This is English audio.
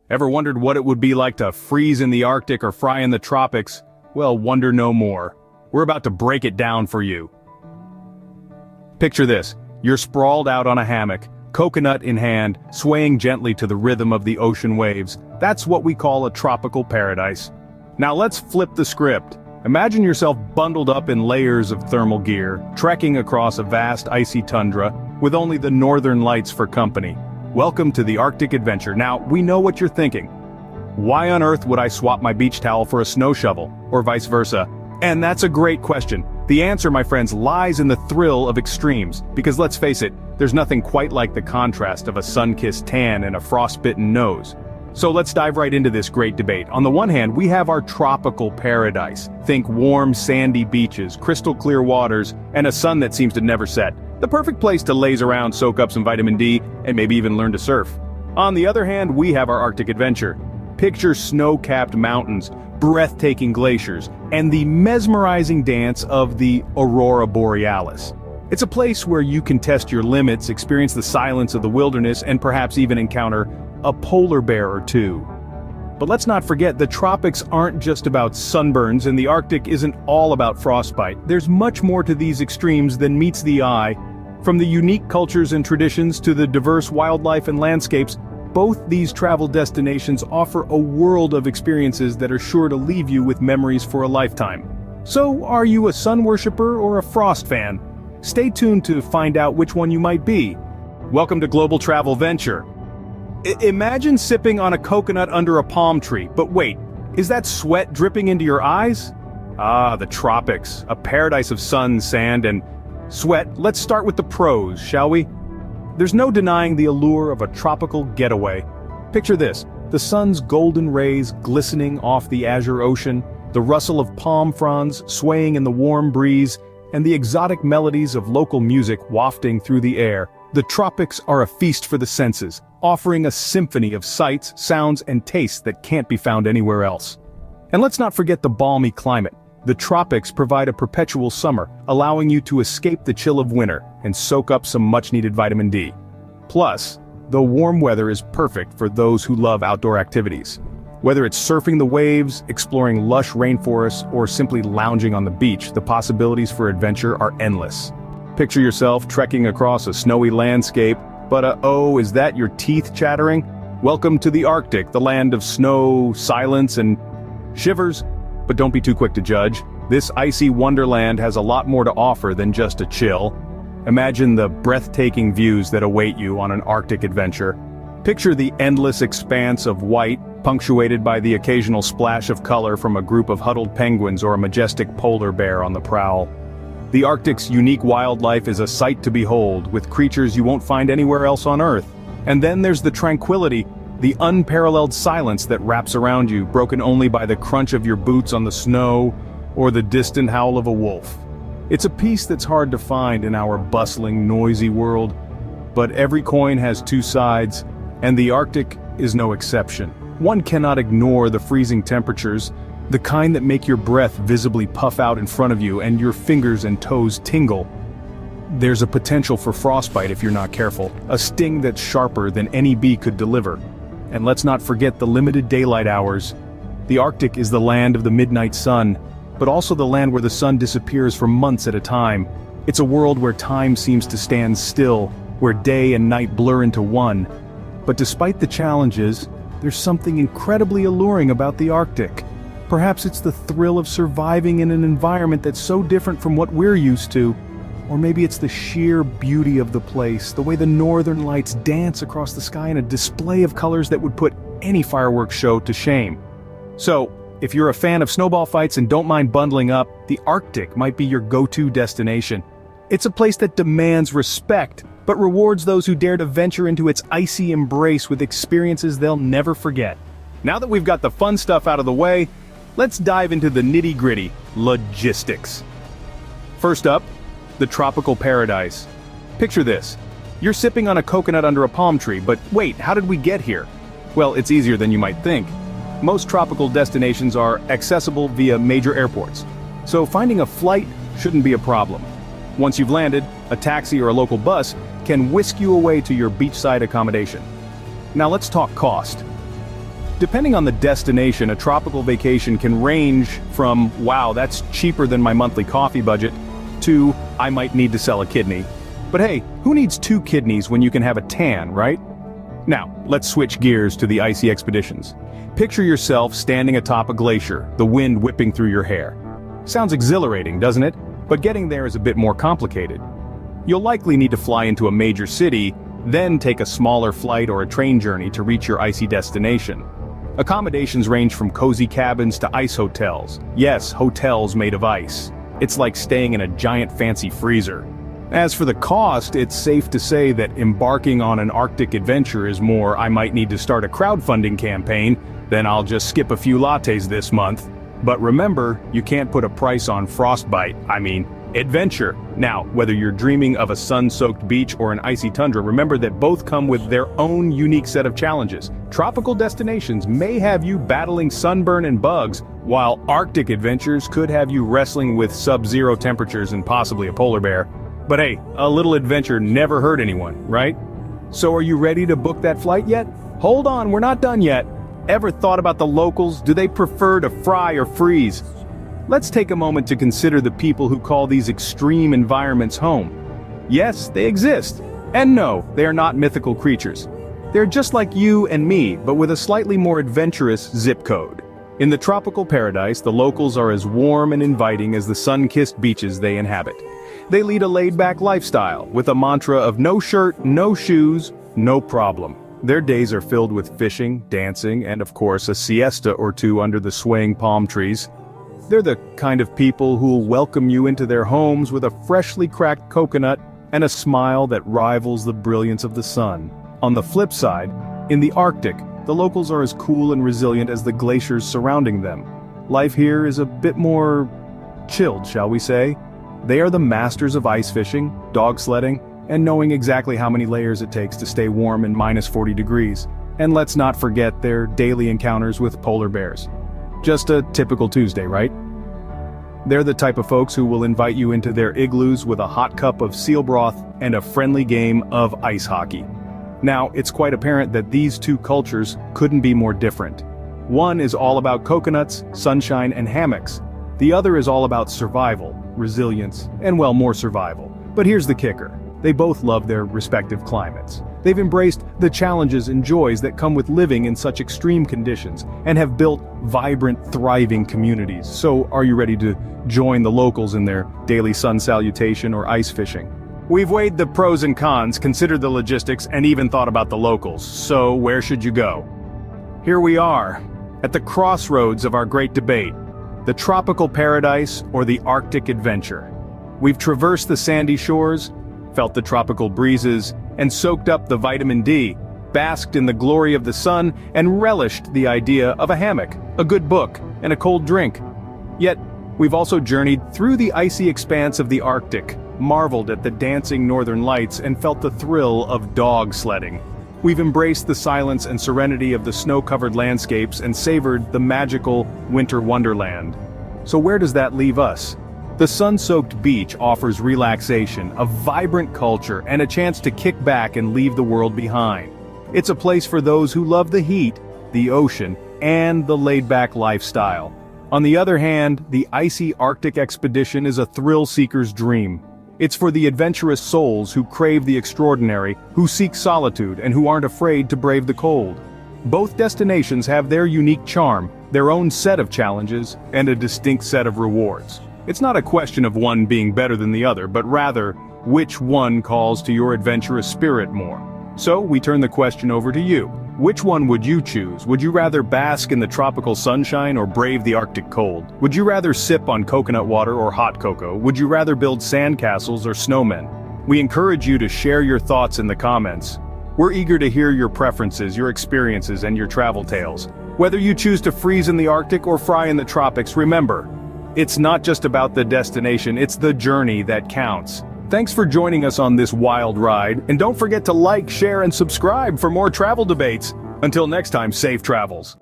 Ever wondered what it would be like to freeze in the Arctic or fry in the tropics? Well, wonder no more. We're about to break it down for you. Picture this. You're sprawled out on a hammock, coconut in hand, swaying gently to the rhythm of the ocean waves. That's what we call a tropical paradise. Now let's flip the script. Imagine yourself bundled up in layers of thermal gear, trekking across a vast icy tundra, with only the northern lights for company. Welcome to the Arctic adventure. Now, we know what you're thinking. Why on earth would I swap my beach towel for a snow shovel, or vice versa? And that's a great question. The answer, my friends, lies in the thrill of extremes, because let's face it, there's nothing quite like the contrast of a sun-kissed tan and a frostbitten nose. So let's dive right into this great debate. On the one hand, we have our tropical paradise. Think warm, sandy beaches, crystal clear waters, and a sun that seems to never set. The perfect place to laze around, soak up some vitamin D, and maybe even learn to surf. On the other hand, we have our Arctic adventure. Picture snow-capped mountains, breathtaking glaciers, and the mesmerizing dance of the aurora borealis. It's a place where you can test your limits, experience the silence of the wilderness, and perhaps even encounter a polar bear or two. But let's not forget, the tropics aren't just about sunburns, and the Arctic isn't all about frostbite. There's much more to these extremes than meets the eye. From the unique cultures and traditions to the diverse wildlife and landscapes, both these travel destinations offer a world of experiences that are sure to leave you with memories for a lifetime. So, are you a sun worshiper or a frost fan? Stay tuned to find out which one you might be. Welcome to Global Travel Venture. Imagine sipping on a coconut under a palm tree, but wait, is that sweat dripping into your eyes? Ah, the tropics, a paradise of sun, sand, and sweat. Let's start with the pros, shall we? There's no denying the allure of a tropical getaway. Picture this, the sun's golden rays glistening off the azure ocean, the rustle of palm fronds swaying in the warm breeze, and the exotic melodies of local music wafting through the air. The tropics are a feast for the senses, offering a symphony of sights, sounds, and tastes that can't be found anywhere else. And let's not forget the balmy climate. The tropics provide a perpetual summer, allowing you to escape the chill of winter and soak up some much-needed vitamin D. Plus, the warm weather is perfect for those who love outdoor activities. Whether it's surfing the waves, exploring lush rainforests, or simply lounging on the beach, the possibilities for adventure are endless. Picture yourself trekking across a snowy landscape, but oh, is that your teeth chattering? Welcome to the Arctic, the land of snow, silence, and shivers. But don't be too quick to judge. This icy wonderland has a lot more to offer than just a chill. Imagine the breathtaking views that await you on an Arctic adventure. Picture the endless expanse of white, punctuated by the occasional splash of color from a group of huddled penguins or a majestic polar bear on the prowl. The Arctic's unique wildlife is a sight to behold, with creatures you won't find anywhere else on Earth. And then there's the tranquility, the unparalleled silence that wraps around you, broken only by the crunch of your boots on the snow or the distant howl of a wolf. It's a peace that's hard to find in our bustling, noisy world. But every coin has two sides, and the Arctic is no exception. One cannot ignore the freezing temperatures, the kind that make your breath visibly puff out in front of you and your fingers and toes tingle. There's a potential for frostbite if you're not careful, a sting that's sharper than any bee could deliver. And let's not forget the limited daylight hours. The Arctic is the land of the midnight sun, but also the land where the sun disappears for months at a time. It's a world where time seems to stand still, where day and night blur into one. But despite the challenges, there's something incredibly alluring about the Arctic. Perhaps it's the thrill of surviving in an environment that's so different from what we're used to. Or maybe it's the sheer beauty of the place, the way the northern lights dance across the sky in a display of colors that would put any fireworks show to shame. So, if you're a fan of snowball fights and don't mind bundling up, the Arctic might be your go-to destination. It's a place that demands respect, but rewards those who dare to venture into its icy embrace with experiences they'll never forget. Now that we've got the fun stuff out of the way, let's dive into the nitty-gritty logistics. First up, the tropical paradise. Picture this. You're sipping on a coconut under a palm tree, but wait, how did we get here? Well, it's easier than you might think. Most tropical destinations are accessible via major airports, so finding a flight shouldn't be a problem. Once you've landed, a taxi or a local bus can whisk you away to your beachside accommodation. Now let's talk cost. Depending on the destination, a tropical vacation can range from, wow, that's cheaper than my monthly coffee budget, to, I might need to sell a kidney. But hey, who needs 2 kidneys when you can have a tan, right? Now, let's switch gears to the icy expeditions. Picture yourself standing atop a glacier, the wind whipping through your hair. Sounds exhilarating, doesn't it? But getting there is a bit more complicated. You'll likely need to fly into a major city, then take a smaller flight or a train journey to reach your icy destination. Accommodations range from cozy cabins to ice hotels. Yes, hotels made of ice. It's like staying in a giant fancy freezer. As for the cost, it's safe to say that embarking on an Arctic adventure is more I might need to start a crowdfunding campaign than I'll just skip a few lattes this month. But remember, you can't put a price on frostbite, adventure. Now, whether you're dreaming of a sun-soaked beach or an icy tundra, remember that both come with their own unique set of challenges. Tropical destinations may have you battling sunburn and bugs, while Arctic adventures could have you wrestling with sub-zero temperatures and possibly a polar bear. But hey, a little adventure never hurt anyone, right? So are you ready to book that flight yet? Hold on, we're not done yet. Ever thought about the locals? Do they prefer to fry or freeze? Let's take a moment to consider the people who call these extreme environments home. Yes, they exist. And no, they are not mythical creatures. They're just like you and me, but with a slightly more adventurous zip code. In the tropical paradise, the locals are as warm and inviting as the sun-kissed beaches they inhabit. They lead a laid-back lifestyle, with a mantra of no shirt, no shoes, no problem. Their days are filled with fishing, dancing, and of course a siesta or two under the swaying palm trees. They're the kind of people who'll welcome you into their homes with a freshly cracked coconut and a smile that rivals the brilliance of the sun. On the flip side, in the Arctic, the locals are as cool and resilient as the glaciers surrounding them. Life here is a bit more chilled, shall we say. They are the masters of ice fishing, dog sledding, and knowing exactly how many layers it takes to stay warm in minus 40 degrees. And let's not forget their daily encounters with polar bears. Just a typical Tuesday, right? They're the type of folks who will invite you into their igloos with a hot cup of seal broth and a friendly game of ice hockey. Now, it's quite apparent that these two cultures couldn't be more different. One is all about coconuts, sunshine, and hammocks. The other is all about survival, resilience, and well, more survival. But here's the kicker. They both love their respective climates. They've embraced the challenges and joys that come with living in such extreme conditions, and have built vibrant, thriving communities. So, are you ready to join the locals in their daily sun salutation or ice fishing? We've weighed the pros and cons, considered the logistics, and even thought about the locals. So, where should you go? Here we are, at the crossroads of our great debate. The tropical paradise or the Arctic adventure. We've traversed the sandy shores, felt the tropical breezes, and soaked up the vitamin D, basked in the glory of the sun, and relished the idea of a hammock, a good book, and a cold drink. Yet, we've also journeyed through the icy expanse of the Arctic, marveled at the dancing northern lights, and felt the thrill of dog sledding. We've embraced the silence and serenity of the snow-covered landscapes and savored the magical winter wonderland. So where does that leave us? The sun-soaked beach offers relaxation, a vibrant culture, and a chance to kick back and leave the world behind. It's a place for those who love the heat, the ocean, and the laid-back lifestyle. On the other hand, the icy Arctic expedition is a thrill-seeker's dream. It's for the adventurous souls who crave the extraordinary, who seek solitude, and who aren't afraid to brave the cold. Both destinations have their unique charm, their own set of challenges, and a distinct set of rewards. It's not a question of one being better than the other, but rather, which one calls to your adventurous spirit more? So, we turn the question over to you. Which one would you choose? Would you rather bask in the tropical sunshine or brave the Arctic cold? Would you rather sip on coconut water or hot cocoa? Would you rather build sandcastles or snowmen? We encourage you to share your thoughts in the comments. We're eager to hear your preferences, your experiences, and your travel tales. Whether you choose to freeze in the Arctic or fry in the tropics, remember, it's not just about the destination, it's the journey that counts. Thanks for joining us on this wild ride, and don't forget to like, share, and subscribe for more travel debates. Until next time, safe travels.